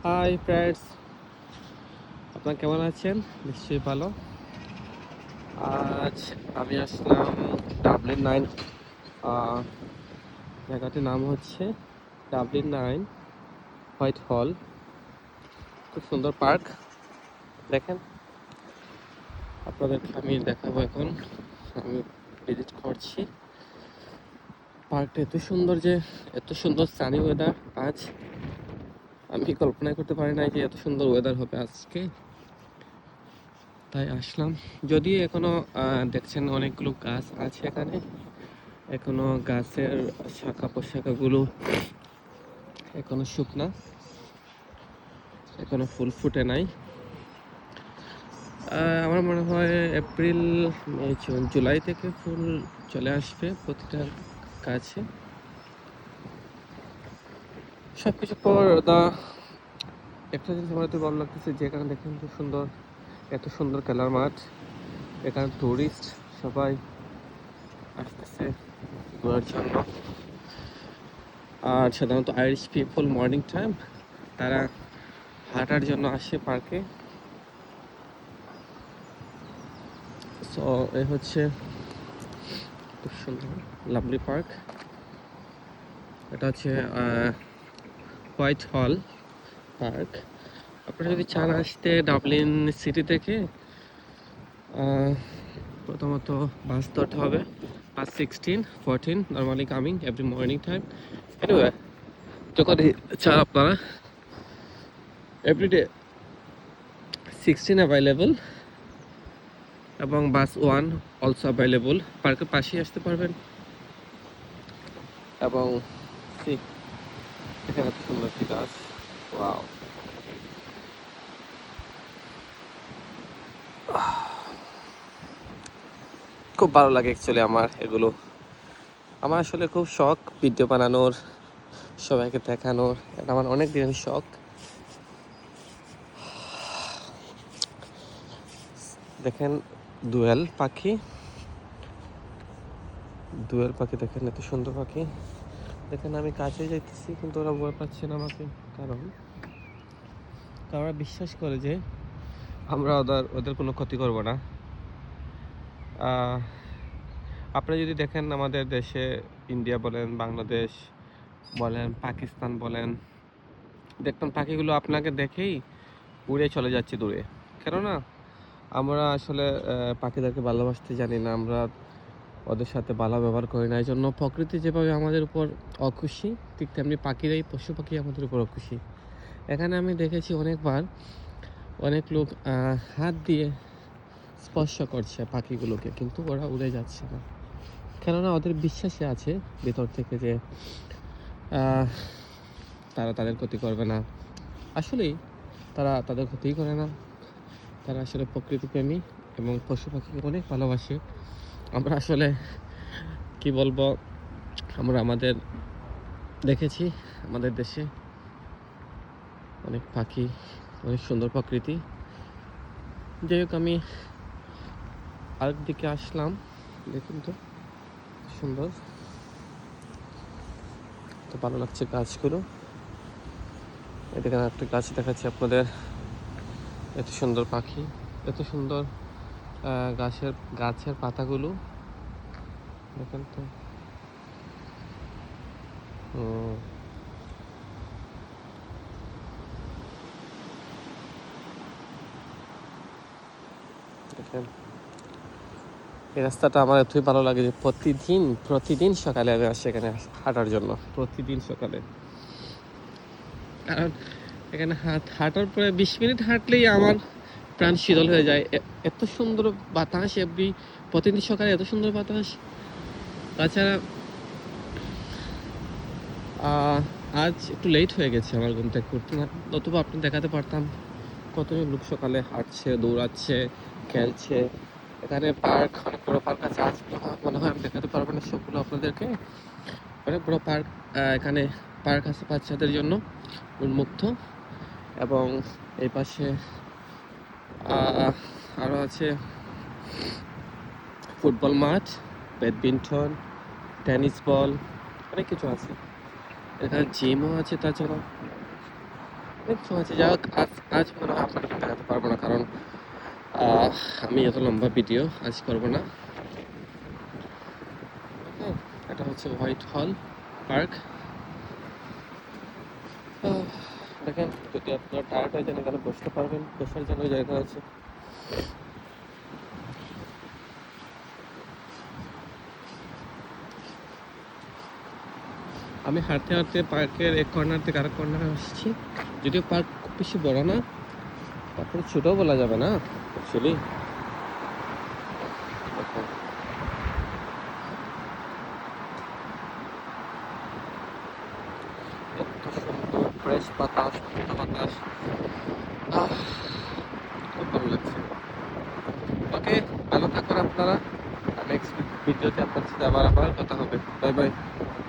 Hi friends, আপনারা কেমন আছেন? নিশ্চয়ই ভালো। আজ আমি আসলাম ডাবলিন 9। জায়গাটির নাম হচ্ছে ডাবলিন 9 হোয়াইট হল। খুব সুন্দর পার্ক। দেখেন, আপনাদেরকে আমি দেখাবো এখন। আমি ভিজিট করছি। পার্কটা এত সুন্দর যে এত সুন্দর সানি ওয়েদার আজ। আমি কল্পনা করতে পারি নাই যে এত সুন্দর ওয়েদার হবে আজকে, তাই আসলাম। যদিও এখনো দেখছেন অনেকগুলো গাছ আছে এখানে, এখনো গাছের শাখা প্রশাখাগুলো এখনো শুকনা, এখনো ফুল ফুটে নাই। আমার মনে হয় এপ্রিল, মে, জুন, জুলাই থেকে ফুল চলে আসবে প্রতিটা গাছে। সবকিছু পর একটা জিনিস আমার এত ভালো লাগতেছে যে এখানে দেখেন খুব সুন্দর, এত সুন্দর খেলার মাঠ। এখানে টুরিস্ট সবাই আসতেছে ঘোরার জন্য। আর সাধারণত আইরিশ পিপল মর্নিং টাইম তারা হাঁটার জন্য আসে পার্কে। সো এ হচ্ছে খুব সুন্দর লাভলি পার্ক। এটা হচ্ছে হোয়াইট হল পার্ক। আপনারা যদি চান আসতে ডাবলিন সিটি থেকে, প্রথমত বাস ধরতে হবে। বাস 16, 14 normally coming every morning time. Anyway, যখন চান আপনারা এভরিডে 16 অ্যাভেলেবল, এবং বাস 1 অলসো অ্যাভেলেবল। পার্কের পাশেই আসতে পারবেন। এবং এখানে সুন্দর একটি গাছ, ওয়াও, খুব ভালো লাগে অ্যাকচুয়ালি আমার এগুলো। আমার আসলে খুব শখ ভিডিও বানানোর, সবাইকে দেখানোর। এটা আমার অনেক দিনের শখ। দেখেন দোয়েল পাখি, দোয়েল পাখি দেখেন, এত সুন্দর পাখি। দেখেন আমি কাছে যাইতেছি কিন্তু ওরা ভয় পাচ্ছে না আমাকে, কারণ ওরা বিশ্বাস করে যে আমরা ওদের কোনো ক্ষতি করব না। আপনারা যদি দেখেন আমাদের দেশে, ইন্ডিয়া বলেন, বাংলাদেশ বলেন, পাকিস্তান বলেন, দেখতাম পাখিগুলো আপনাকে দেখেই উড়ে চলে যাচ্ছে দূরে। কেননা আমরা আসলে পাখিদেরকে ভালোবাসতে জানি না, আমরা ওদের সাথে ভালো ব্যবহার করি না। এই জন্য প্রকৃতি যেভাবে আমাদের উপর অখুশি, ঠিক তেমনি পাখিরাই, পশু পাখি আমাদের উপর অখুশি। এখানে আমি দেখেছি অনেকবার অনেক লোক হাত দিয়ে স্পর্শ করছে পাখিগুলোকে, কিন্তু ওরা উড়ে যাচ্ছে না। কেননা ওদের বিশ্বাসে আছে ভেতর থেকে যে তারা তাদের ক্ষতি করবে না। আসলেই তারা তাদের ক্ষতিই করে না। তারা আসলে প্রকৃতিপ্রেমী এবং পশু পাখিকে অনেক ভালোবাসে। আমরা আসলে কি বলবো, আমরা আমাদের দেখেছি আমাদের দেশে অনেক পাখি, অনেক সুন্দর প্রকৃতি। যাই হোক, আমি আরেক দিকে আসলাম। দেখুন তো সুন্দর, তো ভালো লাগছে গাছগুলো। এদিকে একটা গাছ দেখাচ্ছি আপনাদের, এত সুন্দর পাখি, এত সুন্দর গাছের পাতাগুলো দেখেন তো। দেখেন এই রাস্তাটা আমার এতই ভালো লাগে যে প্রতিদিন সকালে আমি আসি এখানে হাঁটার জন্য, প্রতিদিন সকালে। কারণ এখানে হাঁটার পরে 20 মিনিট হাঁটলেই আমার প্রাণ শীতল হয়ে যায়। এত সুন্দর বাতাস, প্রতিদিন সকালে এত সুন্দর বাতাস। তাছাড়া আজ একটু লেট হয়ে গেছে আমার ঘুম থেকে উঠতে, না নতুবা আপনি দেখাতে পারতাম কত লোক সকালে হাঁটছে, দৌড়াচ্ছে, খেলছে। এখানে পার্ক, অনেক বড় পার্ক আছে। আজ মনে হয় আমি দেখাতে পারবো না সবগুলো আপনাদেরকে। অনেক বড় পার্ক, এখানে পার্ক আছে বাচ্চাদের জন্য উন্মুক্ত। এবং এই পাশে আরও আছে ফুটবল মাঠ, ব্যাডমিন্টন, টেনিস বল, অনেক কিছু আছে। এখানে জিমও আছে। তাছাড়া অনেক কিছু আছে। যাই হোক, আজ আজ মনে হয় আপনাদেরকে দেখাতে পারবো না, কারণ আহ, আমি এত লম্বা ভিডিও আজ করবো না। হ্যাঁ, এটা হচ্ছে হোয়াইট হল পার্ক। দেখেন, যদি আপনারা টায়ার্ড হয়ে যান এখানে বসতে পারবেন, বসার জন্য জায়গা আছে। আমি হাঁটতে হাঁটতে পার্কের এক কর্নার থেকে আরেক কর্নারে আসছি। যদিও পার্ক খুব বেশি বড় না, তারপরে ছোটও বলা যাবে না অ্যাকচুয়ালি। এত সুন্দর ফ্রেশ বাতাস, ঠান্ডা বাতাস, আহ, খুব ভালো লাগছে। ওকে, ভালো থাকুন আপনারা। নেক্সট ভিডিওতে আপনার সাথে আবার কথা হবে। Bye bye.